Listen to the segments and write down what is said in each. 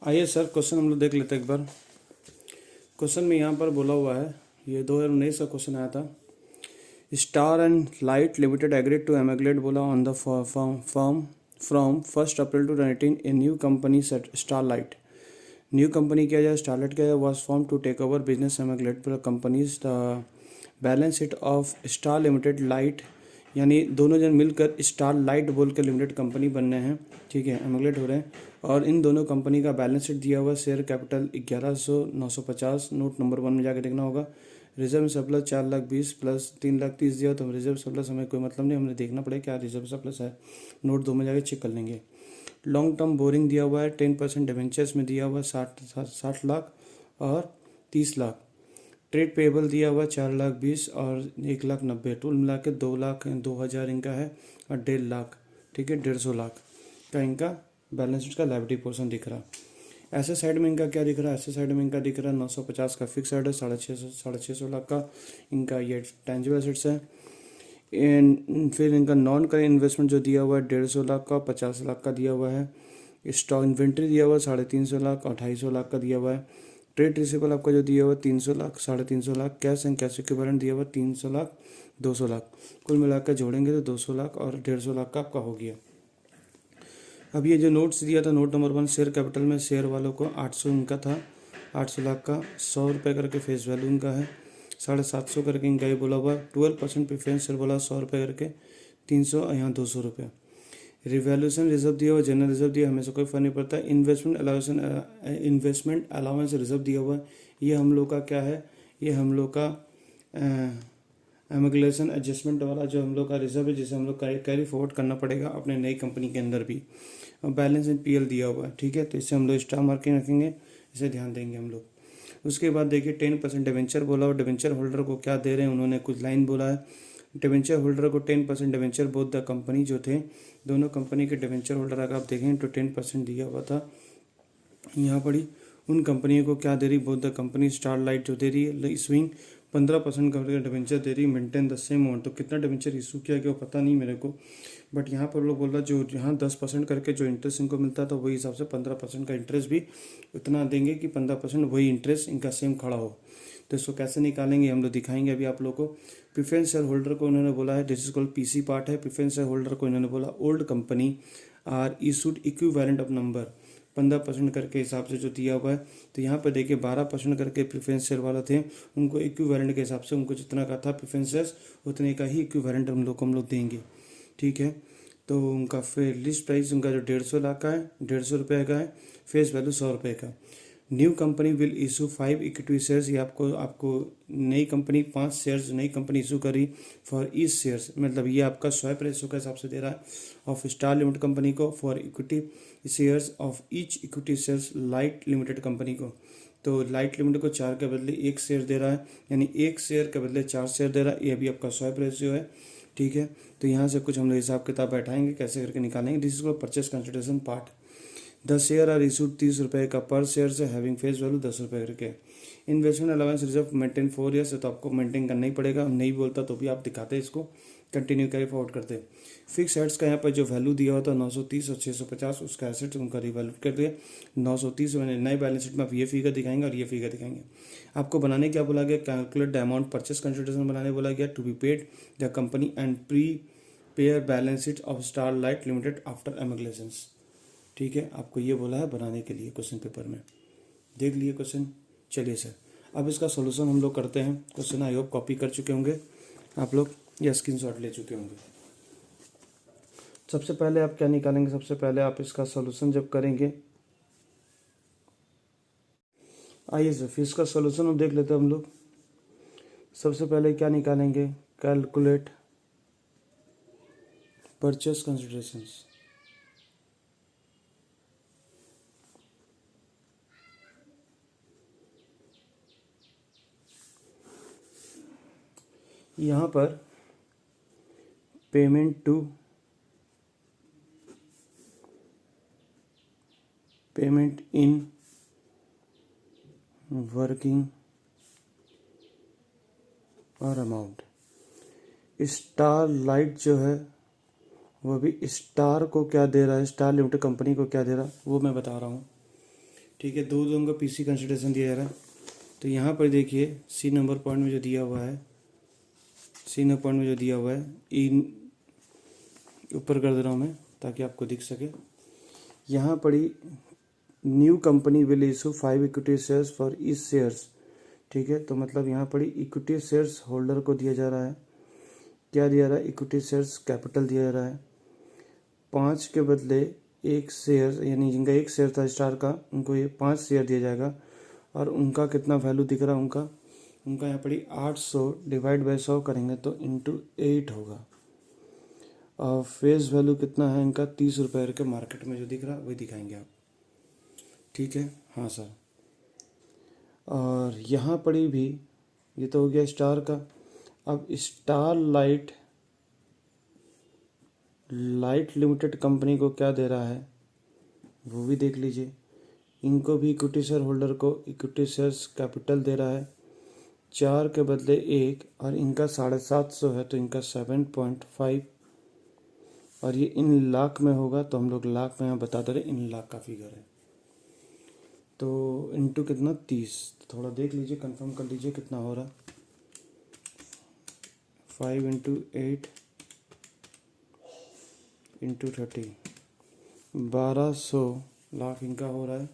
आइए sir question हम लोग देख लेते हैं एक बार। क्वेश्चन में यहाँ पर बोला हुआ है, ये 2019 का क्वेश्चन आया था। Star and light limited agreed to emigrate बोला on the form from 1 April 2019 a new company star light. New company किया जाए स्टारलाइट किया जाए was form to take over business emigrate company's balance sheet of star limited light, यानी दोनों जन मिलकर star light बोल के लिमिटेड कंपनी बनने हैं। ठीक है, एमिग्रेट हो रहे हैं और इन दोनों कंपनी का बैलेंस शीट दिया हुआ। शेयर कैपिटल 1100,950, नोट नंबर 1 में जाकर देखना होगा। रिजर्व सरप्लस 4,20,000 प्लस 3,30,000 दिया, तो रिजर्व सरप्लस हमें कोई मतलब नहीं, हमें देखना पड़ेगा क्या रिजर्व सरप्लस है। नोट 2 में जाकर चेक कर लेंगे। लॉन्ग टर्म बोरिंग दिया हुआ है 10% डिवेंचर्स में दिया हुआ 60 लाख और 30 लाख। ट्रेड पेबल दिया हुआ 4,20,000 और 1,90,000, टोल मिला के 2,02,000 इनका है और 1.5 लाख। ठीक है, 150 लाख का इनका बैलेंस शीट का लायबिलिटी पोर्शन दिख रहा। ऐसे साइड में इनका क्या दिख रहा है, ऐसे साइड में इनका दिख रहा है 950 का फिक्स साइड है, 650 लाख का इनका ये टेंजिबल एसेट्स है। फिर इनका नॉन करेंट इन्वेस्टमेंट जो दिया हुआ है 150 लाख का, 50 लाख का दिया हुआ है। स्टॉक इन्वेंट्री दिया हुआ है 350 लाख और 250 लाख का दिया हुआ है। ट्रेड रिसीवेबल आपका जो दिया हुआ 300 lakh, 350 lakh. Cash and cash equivalent दिया हुआ 300 लाख, 200 लाख। कुल मिलाकर जोड़ेंगे तो 200 लाख और 150 लाख का आपका हो गया। अब ये जो नोट्स दिया था, नोट नंबर 1 शेयर कैपिटल में शेयर वालों को 800 इनका था, 800 लाख का 100 रुपये करके फेस वैल्यू इनका है, 750 करके इनका ही बोला हुआ। 12% प्रेफरेंस शेयर बोला 100 रुपये करके, 300 और यहाँ 200 रुपये। रिवैल्यूएशन रिजर्व दिया हुआ, जनरल रिजर्व दिया, हमें से कोई फर्क नहीं पड़ता। इन्वेस्टमेंट अलाउंस रिजर्व दिया हुआ है, ये हम लोग का क्या है, ये हम लोग का एमिग्रेशन एडजस्टमेंट वाला जो हम लोग का रिजर्व है, जिसे हम लोग कैरी फॉरवर्ड करना पड़ेगा अपने नई कंपनी के अंदर भी। और बैलेंस इन पीएल दिया हुआ है। ठीक है, तो इससे हम लोग स्टार मार्किंग रखेंगे, इसे ध्यान देंगे हम लोग। उसके बाद देखिए 10% डिवेंचर बोला और डिवेंचर होल्डर को क्या दे रहे हैं, उन्होंने कुछ लाइन बोला है। डिवेंचर होल्डर को 10% डिवेंचर बोथ द कंपनी जो थे, दोनों कंपनी के डिवेंचर होल्डर अगर आप देखें तो 10% दिया हुआ था। यहाँ पड़ी उन कंपनियों को क्या दे रही, both the company star light जो दे रही है इशूइंग 15% करके डिवेंचर दे रही है, मेंटेन द सेम अमाउंट। तो कितना डिवेंचर इशू किया गया वो पता नहीं मेरे को, बट यहाँ पर लोग बोल रहा जो यहाँ 10% करके जो इंटरेस्ट इनको मिलता था वही हिसाब से 15% का इंटरेस्ट भी उतना देंगे कि 15% वही इंटरेस्ट इनका सेम खड़ा हो। तो इसको कैसे निकालेंगे हम लोग दिखाएंगे अभी आप लोग को। प्रेफरेंस शेयर होल्डर को इन्होंने बोला है, this is called PC part है। प्रेफरेंस शेयर होल्डर को इन्होंने बोला old company are issued equivalent of number 15% करके हिसाब से जो दिया हुआ है। तो यहाँ पर देखिए 12% करके प्रेफरेंस शेयर वाला थे, उनको इक्विवेलेंट के हिसाब से उनको जितना का था प्रेफरेंस शेयर्स उतने का ही इक्विवेलेंट हम लोग देंगे। ठीक है, तो उनका फिर लिस्ट प्राइस उनका जो 150 लाख का है, 150 रुपये का है, फेस वैल्यू 100 रुपये का। New company will issue 5 equity shares, ये आपको नई कंपनी 5 शेयर्स नई कंपनी इशू करी फॉर ईच शेयर्स, मतलब ये आपका स्वैप रेशो के हिसाब से दे रहा है ऑफ स्टार लिमिटेड कंपनी को for equity shares of each equity shares light limited company को। तो लाइट लिमिटेड को 4 के बदले 1 शेयर दे रहा है, यानी 1 शेयर के बदले 4 शेयर दे रहा है। ये भी आपका स्वैप रेशियो है। ठीक है, तो यहाँ से कुछ हम लोग हिसाब किताब बैठाएंगे, कैसे करके निकालेंगे। This is called purchase consideration part. 10 share are issued 30 रुपये का पर शेयर से, हैविंग फेस वैल्यू 10 रुपये करके। Investment allowance reserve maintain 4 years है, तो आपको मेंटेन करना ही पड़ेगा। नहीं बोलता तो भी आप दिखाते इसको, कंटिन्यू कैरी फॉरवर्ड करते। फिक्स एसेट्स का यहाँ पर जो वैल्यू दिया होता है 930 और 650, उसका एसेट्स उनका रिवैल्यूट कर दिया 930। मैंने नए बैलेंस शीट में आप ये फिगर दिखाएंगे और ये फिगर दिखाएंगे। आपको बनाने क्या बोला गया, calculate the amount purchase consideration बनाने बोला गया to be paid the company and prepare balance sheet of star light limited after emigrations. ठीक है, आपको ये बोला है बनाने के लिए क्वेश्चन पेपर में। देख लिए क्वेश्चन। चलिए सर, अब इसका सॉल्यूशन हम लोग करते हैं। क्वेश्चन आई होप कॉपी कर चुके होंगे आप लोग या स्क्रीनशॉट ले चुके होंगे। सबसे पहले आप क्या निकालेंगे, सबसे पहले आप इसका सॉल्यूशन जब करेंगे, आइए सर फिर इसका सॉल्यूशन हम देख लेते हैं हम लोग। सबसे पहले क्या निकालेंगे, कैलकुलेट परचेस कंसिडरेशंस। यहाँ पर पेमेंट इन वर्किंग और अमाउंट। स्टार लाइट जो है वो भी स्टार को क्या दे रहा है, स्टार लिमिटेड कंपनी को क्या दे रहा है वो मैं बता रहा हूँ। ठीक है, दो लोगों का पीसी कंसिडरेशन दिया जा रहा है। तो यहाँ पर देखिए सी नंबर पॉइंट में जो दिया हुआ है, सी नंबर पॉइंट में जो दिया हुआ है, इन ऊपर कर दे रहा हूँ मैं ताकि आपको दिख सके। यहाँ पड़ी new company will issue 5 equity shares for each shares. ठीक है, तो मतलब यहाँ पड़ी इक्विटी शेयर्स होल्डर को दिया जा रहा है, क्या दिया जा रहा है, इक्विटी शेयर्स कैपिटल दिया जा रहा है। 5 के बदले 1 शेयर, यानी जिनका 1 शेयर था स्टार का, उनको ये 5 शेयर दिया जाएगा। और उनका कितना वैल्यू दिख रहा है, उनका यहाँ पड़ी 800 डिवाइड बाई 100 करेंगे तो इंटू 8 होगा। और फेस वैल्यू कितना है इनका, 30 रुपये के मार्केट में जो दिख रहा है वही दिखाएंगे आप। ठीक है, हाँ सर। और यहाँ पड़ी भी, ये तो हो गया स्टार का। अब स्टार लाइट लिमिटेड कंपनी को क्या दे रहा है वो भी देख लीजिए। इनको भी इक्विटी शेयर होल्डर को इक्विटी शेयर्स कैपिटल दे रहा है, 4 के बदले 1, और इनका 750 है तो इनका 7.5। और ये इन लाख में होगा तो हम लोग लाख में यहाँ बता दे रहे, इन लाख का फिगर है। तो इंटू कितना, 30। थोड़ा देख लीजिए, कंफर्म कर लीजिए कितना हो रहा। 5 इंटू 8 इंटू 30, 1200 लाख इनका हो रहा है।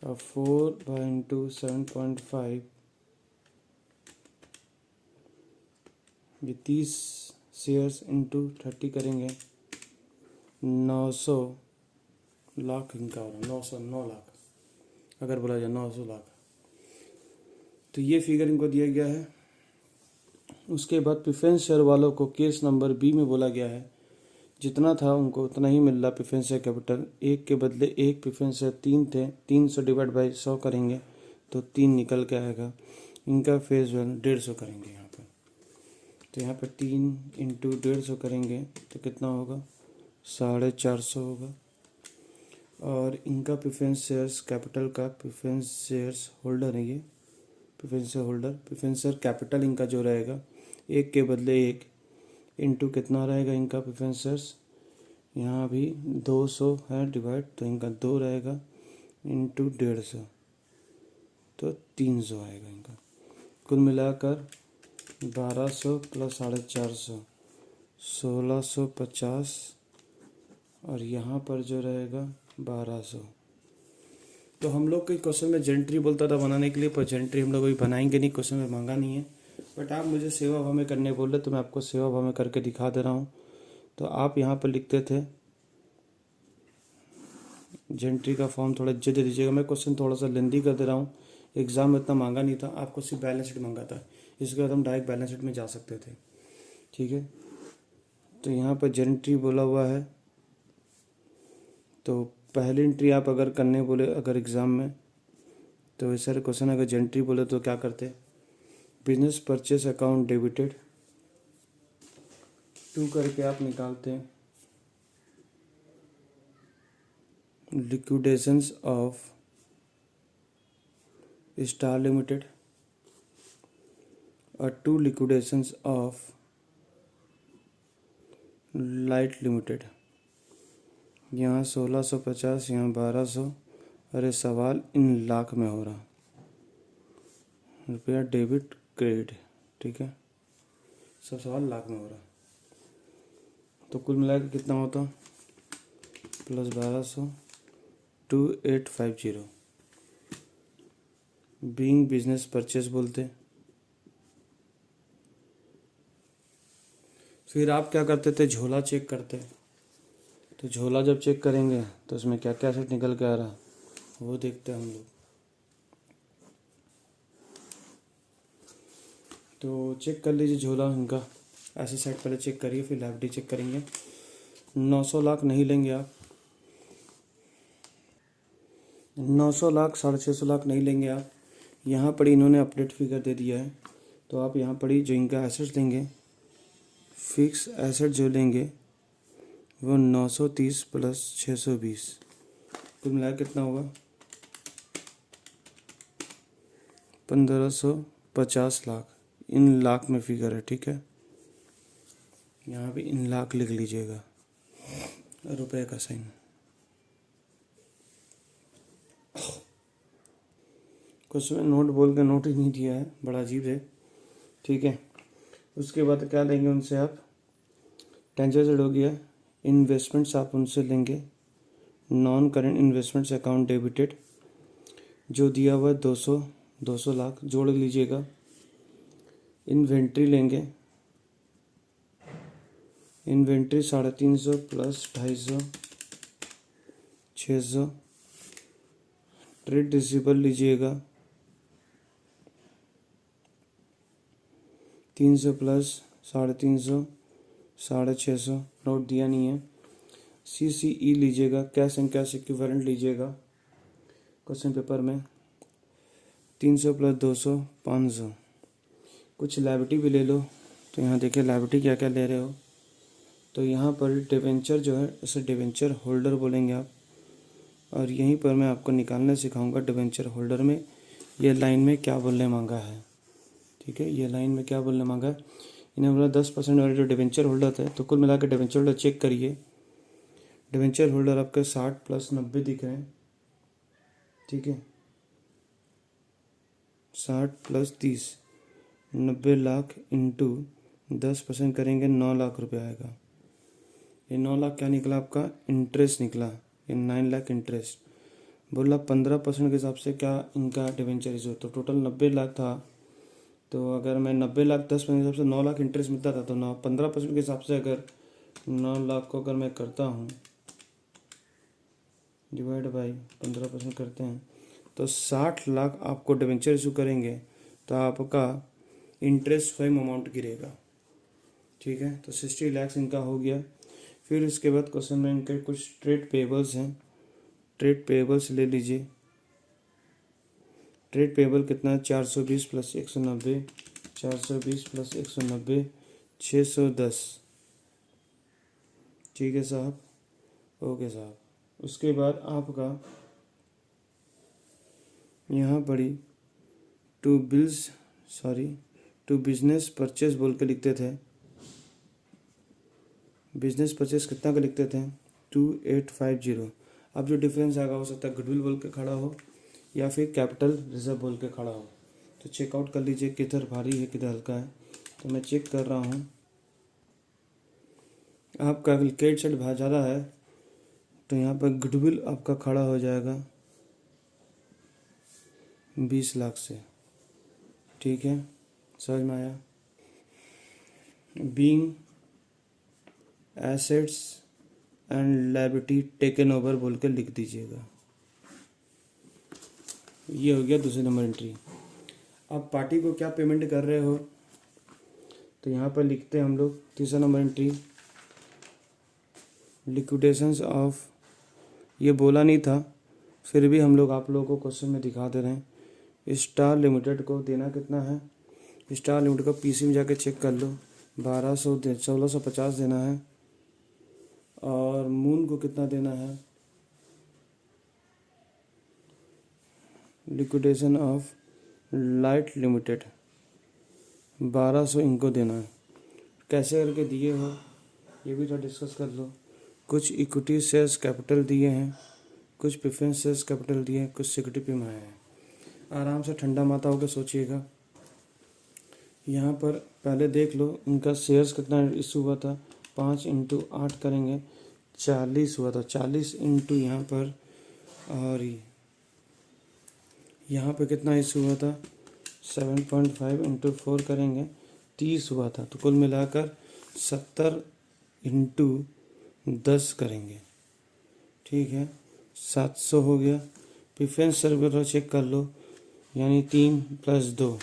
और 4 इंटू 7.5, ये 30 शेयर्स इंटू 30 करेंगे, 900 लाख इनका हो रहा है। 9 लाख अगर बोला जाए, 900 लाख। तो ये फिगर इनको दिया गया है। उसके बाद प्रेफरेंस शेयर वालों को केस नंबर बी में बोला गया है, जितना था उनको उतना ही मिल रहा प्रेफरेंस शेयर कैपिटल। 1 के बदले 1, प्रेफरेंस शेयर 3 थे, 300 डिवाइड बाई 100 करेंगे तो 3 निकल के आएगा। इनका फेस वैल्यू 150 करेंगे यहाँ पर, तो यहाँ पर 3 इंटू 150 करेंगे तो कितना होगा, 450 होगा। और इनका प्रेफरेंस शेयर्स कैपिटल का, प्रेफरेंस शेयर्स होल्डर है ये, preference share holder, preference share capital इनका जो रहेगा 1 के बदले 1 इंटू कितना रहेगा इनका प्रेफरेंस शेयर्स, यहाँ भी 200 है डिवाइड, तो इनका 2 रहेगा इंटू 150 तो 300 आएगा इनका। कुल मिलाकर 1200 प्लस 450, 1650। और यहाँ पर जो रहेगा 1200। तो हम लोग के क्वेश्चन में जेंट्री बोलता था बनाने के लिए, पर जेंट्री हम लोग अभी बनाएंगे नहीं, क्वेश्चन में मांगा नहीं है। बट आप मुझे सेवा भाव में करने बोल रहे तो मैं आपको सेवा भाव में करके दिखा दे रहा हूँ। तो आप यहाँ पर लिखते थे जेंट्री का फॉर्म, थोड़ा इज्जत दे दीजिएगा। मैं क्वेश्चन थोड़ा सा लेंदी कर दे रहा हूँ, एग्जाम में इतना मांगा नहीं था, आपको सिर्फ बैलेंस शीट मांगा था। इसके बाद हम डायरेक्ट बैलेंस शीट में जा सकते थे। ठीक है, तो यहाँ पर जेंट्री बोला हुआ है। तो पहली एंट्री आप अगर करने बोले अगर एग्ज़ाम में, तो ऐसा क्वेश्चन अगर जेंट्री बोले तो क्या करते, बिजनेस परचेस अकाउंट डेबिटेड 2 करके आप निकालते हैं, लिक्विडेशंस ऑफ स्टार लिमिटेड और 2 लिक्विडेशंस ऑफ लाइट लिमिटेड। यहाँ 1650, यहाँ 1200। अरे सवाल इन लाख में हो रहा, रुपया डेबिट क्रेडिट। ठीक है, सब सवाल लाख में हो रहा। तो कुल मिला के कितना होता, प्लस 1200, 2850 बीइंग बिजनेस परचेस बोलते। फिर आप क्या करते थे, झोला चेक करते। तो झोला जब चेक करेंगे तो उसमें क्या क्या सेट निकल के आ रहा वो देखते हैं हम लोग। तो चेक कर लीजिए झोला इनका, ऐसे सेट पहले चेक करिए, फिर लाइबिलिटी चेक करेंगे। 900 लाख नहीं लेंगे आप, 900 लाख 650 लाख नहीं लेंगे आप। यहाँ पर इन्होंने अपडेट फिगर दे दिया है, तो आप यहाँ पर जो इनका एसेट्स लेंगे, फिक्स एसेट जो लेंगे वो 930 प्लस 620, कुल मिलाकर कितना होगा, 1550 लाख। इन लाख में फिगर है। ठीक है, यहाँ पे इन लाख लिख लीजिएगा, रुपए का साइन। क्वेश्चन में नोट बोल के नोट ही नहीं दिया है, बड़ा अजीब है। ठीक है, उसके बाद क्या लेंगे उनसे आप, टेंजर हो गया, इन्वेस्टमेंट्स आप उनसे लेंगे, non current investments account debited जो दिया हुआ है 200 लाख जोड़ लीजिएगा। इन्वेंट्री लेंगे, इन्वेंट्री 350 प्लस 250 600। ट्रेड रिसीवेबल लीजिएगा 300 प्लस 350 650, नोट दिया नहीं है। CCE लीजिएगा, कैश एंड कैश इक्विवेलेंट लीजिएगा क्वेश्चन पेपर में 300 प्लस 200 500। कुछ लायबिलिटी भी ले लो, तो यहाँ देखिए लायबिलिटी क्या क्या ले रहे हो। तो यहाँ पर डिवेंचर जो है इसे डिवेंचर होल्डर बोलेंगे आप, और यहीं पर मैं आपको निकालना सिखाऊंगा डिवेंचर होल्डर में ये लाइन में क्या बोलने मांगा है। ठीक है, ये लाइन में क्या बोलने मांगा है, इन्हें बोला 10% वाले जो डिवेंचर होल्डर थे। तो कुल मिला के डिवेंचर होल्डर चेक करिए, डिवेंचर होल्डर आपके 60 प्लस 90 दिख रहे हैं। ठीक है, 60 प्लस 30 90 लाख इंटू 10% करेंगे 9 लाख रुपये आएगा। ये 9 लाख क्या निकला आपका, इंटरेस्ट निकला, ये 9 लाख इंटरेस्ट। बोला 15% के हिसाब से क्या इनका डिवेंचर इशू, तो टोटल 90 लाख था। तो अगर मैं 90 लाख 10% के हिसाब से 9 लाख इंटरेस्ट मिलता था, तो 15% के हिसाब से अगर 9 लाख को अगर मैं करता हूँ डिवाइड बाई 15% करते हैं, तो 60 लाख आपको डिवेंचर इशू करेंगे तो आपका इंटरेस्ट फेम अमाउंट गिरेगा। ठीक है, तो 60 लाख इनका हो गया। फिर उसके बाद क्वेश्चन में इनके कुछ ट्रेड पेबल्स हैं, ट्रेड पेबल्स ले लीजिए। ट्रेड पेबल कितना है, 420 प्लस 190 420 प्लस 190 610। ठीक है साहब, ओके साहब। उसके बाद आपका यहाँ पड़ी टू बिजनेस परचेज बोल के लिखते थे। बिजनेस परचेज कितना का लिखते थे, 2850। अब जो डिफरेंस आएगा हो सकता है गुडविल बोल के खड़ा हो या फिर कैपिटल रिजर्व बोल के खड़ा हो। तो चेकआउट कर लीजिए किधर भारी है किधर हल्का है। तो मैं चेक कर रहा हूँ, आपका क्रेडिट साइड भार ज़्यादा है, तो यहाँ पर गुडविल आपका खड़ा हो जाएगा 20 लाख से। ठीक है, समझ में आया। Being assets and liability taken over बोल के लिख दीजिएगा। ये हो गया दूसरी नंबर एंट्री। अब पार्टी को क्या पेमेंट कर रहे हो, तो यहाँ पर लिखते हैं हम लोग तीसरा नंबर एंट्री, लिक्विडेशंस ऑफ, ये बोला नहीं था फिर भी हम लोग आप लोगों को क्वेश्चन में दिखा दे रहे हैं। स्टार लिमिटेड को देना कितना है, स्टार लिमिटेड को पीसी में जाके चेक कर लो, 1650 देना है। और मून को कितना देना है, लिक्विडेशन ऑफ लाइट लिमिटेड 1200 इनको देना है। कैसे करके दिए हो ये भी थोड़ा डिस्कस कर लो। कुछ इक्विटी शेयर्स कैपिटल दिए हैं, कुछ प्रेफरेंस शेयर्स कैपिटल दिए हैं, कुछ सिक्योरिटी पे में है। आराम से ठंडा माथा होकर सोचिएगा। यहाँ पर पहले देख लो इनका शेयर्स कितना इशू हुआ था, 5 इंटू 8 करेंगे 40 हुआ था, 40 इंटू यहाँ पर, और यहाँ पे कितना इशू हुआ था, 7.5 इंटू 4 करेंगे 30 हुआ था। तो कुल मिलाकर 70 इंटू 10 करेंगे। ठीक है, 700 हो गया। प्रेफरेंस सर्वर चेक कर लो, यानी 3 प्लस 2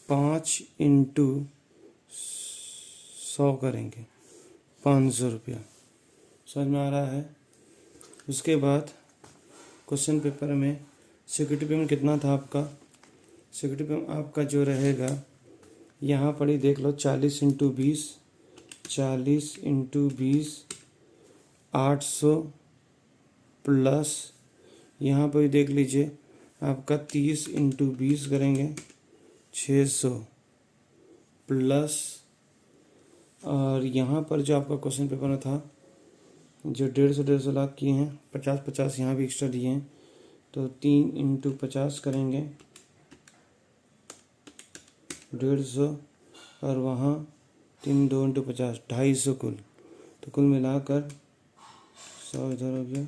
5 इंटू 100 करेंगे 500 रुपया। समझ में आ रहा है। उसके बाद क्वेश्चन पेपर में सिक्योरिटी पेमेंट कितना था आपका, सिक्योरिटी पेमेंट आपका जो रहेगा यहाँ पर ही देख लो, 40 इंटू 20 40 इंटू 20 800 प्लस यहाँ पर ही देख लीजिए आपका 30 इंटू 20 करेंगे 600 प्लस, और यहाँ पर जो आपका क्वेश्चन पेपर में था जो 150 लाख किए हैं, 50 यहाँ भी एक्स्ट्रा दिए हैं, तो 3 इंटू 50 करेंगे 150, और वहाँ 3 2 इंटू 50 250 कुल। तो कुल मिलाकर 100 इधर हो गया,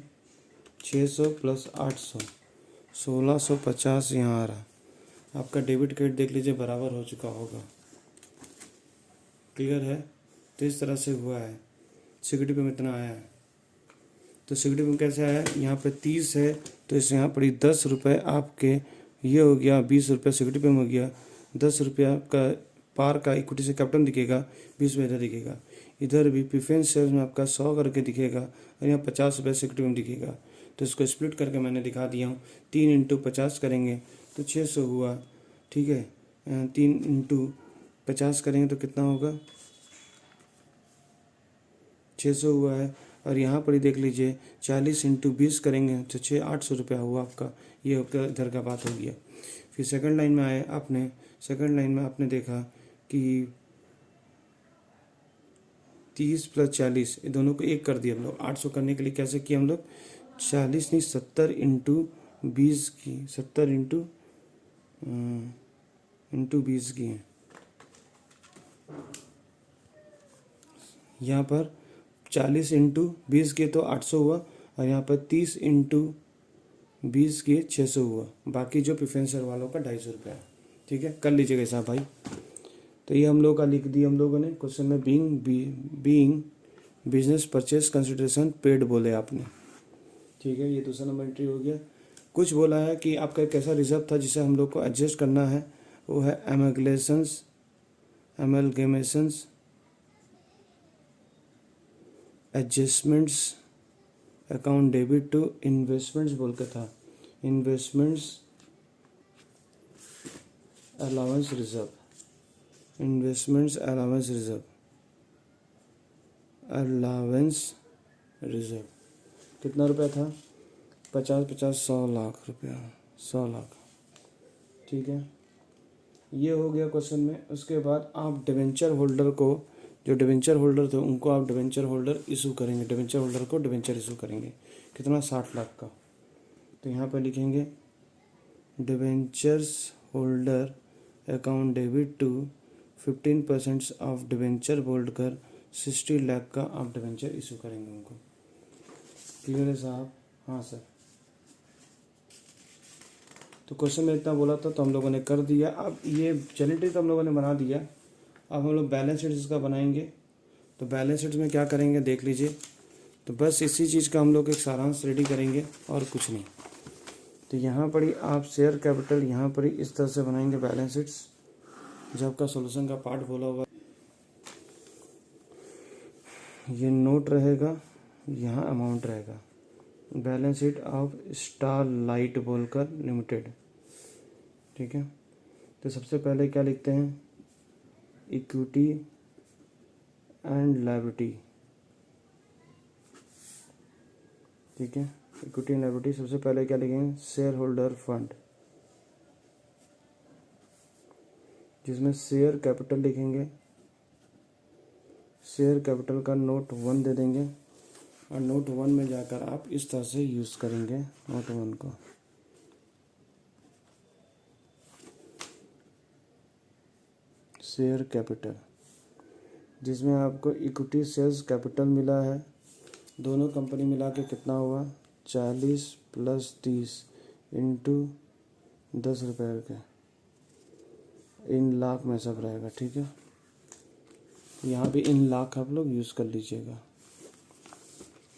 600 प्लस 800 1650 यहाँ आ रहा। आपका डेबिट क्रेडिट देख लीजिए बराबर हो चुका होगा। क्लियर है? तो इस तरह से हुआ है। सिक्योरिटी में इतना आया है। तो सिक्योरिटी में कैसे आया? यहाँ पे 30 है तो इस यहाँ पर 10 रुपये आपके ये हो गया, 20 रुपये सिक्योरिटी पे हो गया, 10 रुपया आपका पार का इक्विटी से कैपिटल दिखेगा, 20 रुपये इधर दिखेगा। इधर भी प्रेफरेंस शेयर्स में आपका 100 करके दिखेगा और यहाँ 50 रुपये सिक्योरिटी में दिखेगा। तो इसको स्प्लिट करके मैंने दिखा दिया हूँ। 3 इंटू 50 करेंगे तो 600 हुआ, ठीक है। 3 इंटू 50 करेंगे तो कितना होगा? 600 हुआ है। और यहाँ पर ही देख लीजिए 40 इंटू 20 करेंगे तो 800 रुपया हुआ आपका। ये इधर का बात हो गया। फिर सेकंड लाइन में आए आपने, सेकंड लाइन में आपने देखा कि 30 प्लस 40 ये दोनों को एक कर दिया हम लोग। 800 करने के लिए कैसे किया हम लोग? 40 नहीं 70 इंटू 20 की, 70 इंटू 20 की है। यहाँ पर 40 इंटू 20 के तो 800 हुआ, और यहाँ पर 30 इंटू 20 के 600 हुआ। बाकी जो प्रेफरेंस शेयर वालों का 250 रुपया है। ठीक है, कर लीजिएगा साहब भाई। तो ये हम लोग का लिख दिया हम लोगों ने क्वेश्चन में। Being business purchase consideration paid बोले आपने। ठीक है, ये दूसरा नंबर एंट्री हो गया। कुछ बोला है कि आपका कैसा रिजर्व था जिसे हम लोग को एडजस्ट करना है, वो है amalgamations adjustments account debit to investments बोल के था। Investments allowance reserve, investments allowance reserve, allowance reserve कितना रुपया था? 50 100 लाख रुपया, 100 लाख। ठीक है, ये हो गया क्वेश्चन में। उसके बाद आप डिवेंचर होल्डर को, जो डिवेंचर होल्डर थे उनको आप डिवेंचर होल्डर इशू करेंगे, डिवेंचर होल्डर को डिवेंचर इशू करेंगे। कितना? 60 लाख का। तो यहाँ पर लिखेंगे debentures holder account debit to 15% of debenture बोल्ड कर 60 लाख का आप डिवेंचर इशू करेंगे उनको। क्लियर है साहब? हाँ सर। तो क्वेश्चन में इतना बोला था तो हम लोगों ने कर दिया। अब ये चैरिटी तो हम लोगों ने बना दिया। अब हम लोग बैलेंस शीट इसका बनाएंगे। तो बैलेंस शीट में क्या करेंगे देख लीजिए। तो बस इसी चीज़ का हम लोग एक सारांश रेडी करेंगे और कुछ नहीं। तो यहाँ पर ही आप शेयर कैपिटल यहाँ पर ही इस तरह से बनाएंगे बैलेंस शीट्स, जो आपका सॉल्यूशन का पार्ट बोला हुआ। ये नोट रहेगा, यहाँ अमाउंट रहेगा। बैलेंस शीट ऑफ स्टारलाइट बोलकर लिमिटेड। ठीक है, तो सबसे पहले क्या लिखते हैं? Equity and liability. ठीक है, इक्विटी एंड लायबिलिटी। सबसे पहले क्या लिखेंगे? शेयर होल्डर फंड, जिसमें शेयर कैपिटल लिखेंगे। शेयर कैपिटल का नोट 1 दे देंगे, और नोट 1 में जाकर आप इस तरह से यूज़ करेंगे नोट 1 को। शेयर कैपिटल, जिसमें आपको इक्विटी शेयर्स कैपिटल मिला है, दोनों कंपनी मिला के कितना हुआ? 40 प्लस 30 इंटू 10 रुपये के, इन लाख में सब रहेगा। ठीक है, यहाँ भी इन लाख आप लोग यूज़ कर लीजिएगा।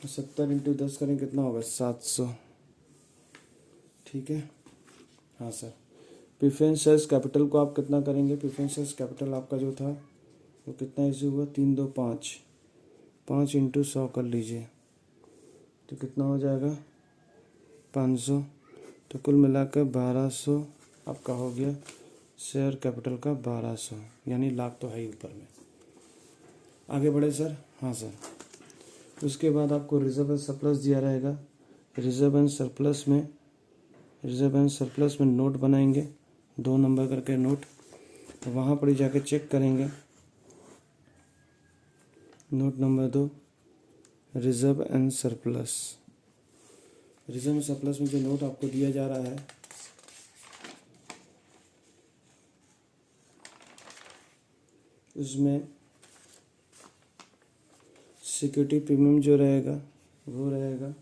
70 इंटू 10 करें कितना होगा? 700। ठीक है, हाँ सर। प्रेफरेंस शेयर्स कैपिटल को आप कितना करेंगे? प्रेफरेंस शेयर्स कैपिटल आपका जो था वो कितना इशू हुआ? 3 2 5, 5 इंटू 100 कर लीजिए तो कितना हो जाएगा? 500। तो कुल मिलाकर 1200 आपका हो गया शेयर कैपिटल का। 1200 यानी लाख तो है ही ऊपर में। आगे बढ़े सर? हाँ सर। उसके बाद आपको रिजर्व एंड सरप्लस दिया रहेगा। रिजर्व एंड सरप्लस में नोट बनाएंगे, 2 नंबर करके नोट। तो वहाँ पर ही जाके चेक करेंगे। Note number 2, reserve and surplus. Reserve में सरप्लस में जो नोट आपको दिया जा रहा है उसमें सिक्योरिटी प्रीमियम जो रहेगा वो रहेगा,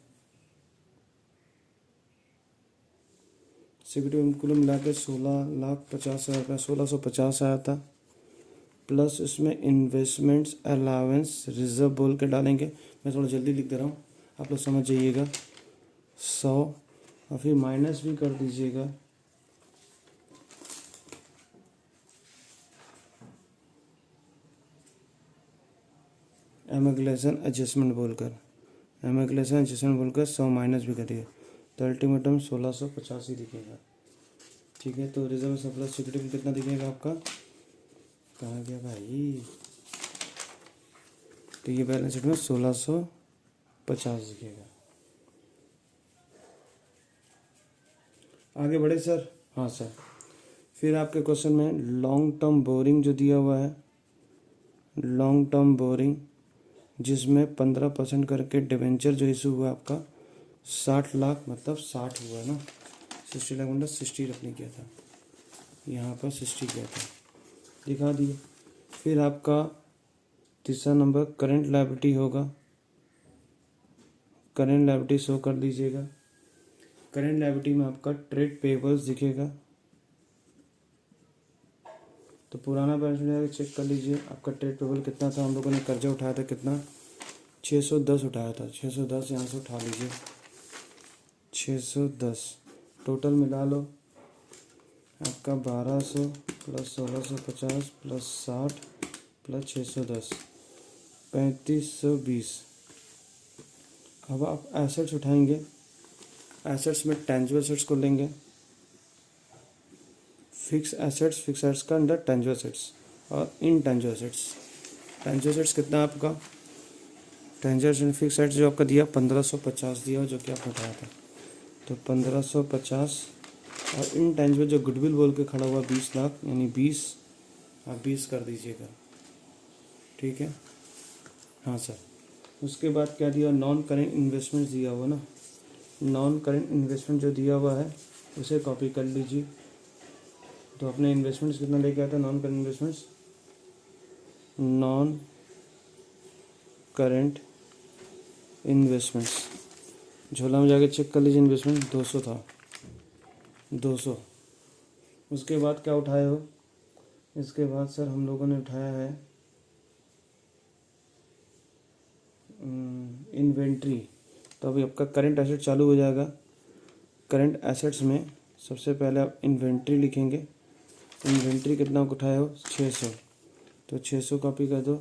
सिक्योरिटी कुल मिला के 16,50,000 का 1650 आया था, प्लस इसमें इन्वेस्टमेंट्स अलाउंस रिजर्व बोल के डालेंगे। मैं थोड़ा जल्दी लिख दे रहा हूँ, आप लोग समझ जाइएगा। 100 और फिर माइनस भी कर दीजिएगा एमिग्रेशन एडजस्टमेंट बोलकर, 100 माइनस भी करिए तो अल्टीमेटम 1650 ही दिखेगा। ठीक है, तो रिजर्व सरप्लस सिक्योरिटी में कितना दिखेगा आपका, कहाँ गया भाई, तो ये बैलेंस शीट में 1650 दिखेगा। आगे बढ़े सर। हाँ सर, फिर आपके क्वेश्चन में लॉन्ग टर्म बोरिंग जो दिया हुआ है, लॉन्ग टर्म बोरिंग जिसमें 15% करके डिवेंचर जो इशू हुआ आपका 60 लाख, मतलब 60 हुआ ना, 60 लाख मतलब 60 रखने किया था, यहाँ पर 60 किया था, दिखा दिए। फिर आपका तीसरा नंबर करंट लायबिलिटी होगा, करंट लायबिलिटी शो कर दीजिएगा। करंट लायबिलिटी में आपका ट्रेड पेबल्स दिखेगा, तो पुराना बैलेंस चेक कर लीजिए आपका ट्रेड पेबल कितना था, हम लोगों ने कर्जा उठाया था कितना, 610 उठाया था, 610 यहाँ से उठा लीजिए, 610 टोटल मिला लो आपका 1200 प्लस 1650 प्लस 60 प्लस 610 3520। अब आप एसेट्स उठाएंगे, एसेट्स में टेंजिबल एसेट्स को लेंगे, फिक्स एसेट्स का अंडर टेंजिबल एसेट्स और इनटेंजिबल एसेट्स। टेंजिबल एसेट्स कितना आपका, टेंजिबल फिक्स एसेट्स जो आपका दिया 1550 दिया जो कि आपने उठाया था, तो 1550 और इनटेंजिबल जो गुडविल बोल के खड़ा हुआ 20 लाख, यानी 20 आप 20 कर दीजिएगा। ठीक है, हाँ सर। उसके बाद क्या दिया, नॉन करेंट इन्वेस्टमेंट दिया हुआ ना, नॉन करेंट इन्वेस्टमेंट जो दिया हुआ है उसे कॉपी कर लीजिए। तो अपने इन्वेस्टमेंट्स कितना लेके आया था, non current investments, non current investments झोला में जाके चेक कर लीजिए, इन्वेस्टमेंट 200 था, 200। उसके बाद क्या उठाए हो, इसके बाद सर हम लोगों ने उठाया है इन्वेंट्री। तो अभी आपका करंट एसेट चालू हो जाएगा। करंट एसेट्स में सबसे पहले आप इन्वेंट्री लिखेंगे, इन्वेंट्री कितना उठाए हो, 600, तो 600 कॉपी कर दो।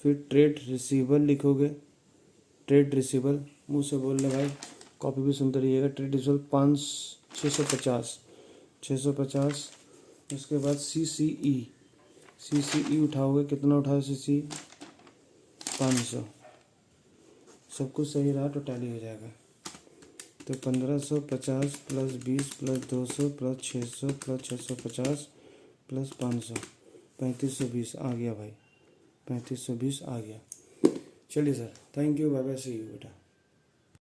फिर ट्रेड रिसीवेबल लिखोगे, ट्रेड रिसीवेबल मुँह से बोल ले भाई, कॉपी भी सुनते रहिएगा। Trade receivable 650। उसके बाद CCE उठाओगे, कितना उठाओ CCE, 500। सब कुछ सही रहा तो टैली हो जाएगा। तो 1550 plus 20 plus 200 plus 600 plus 650 plus 500, 3520 आ गया भाई, 3520 आ गया। चलिए sir, thank you, bye bye, see you बेटा।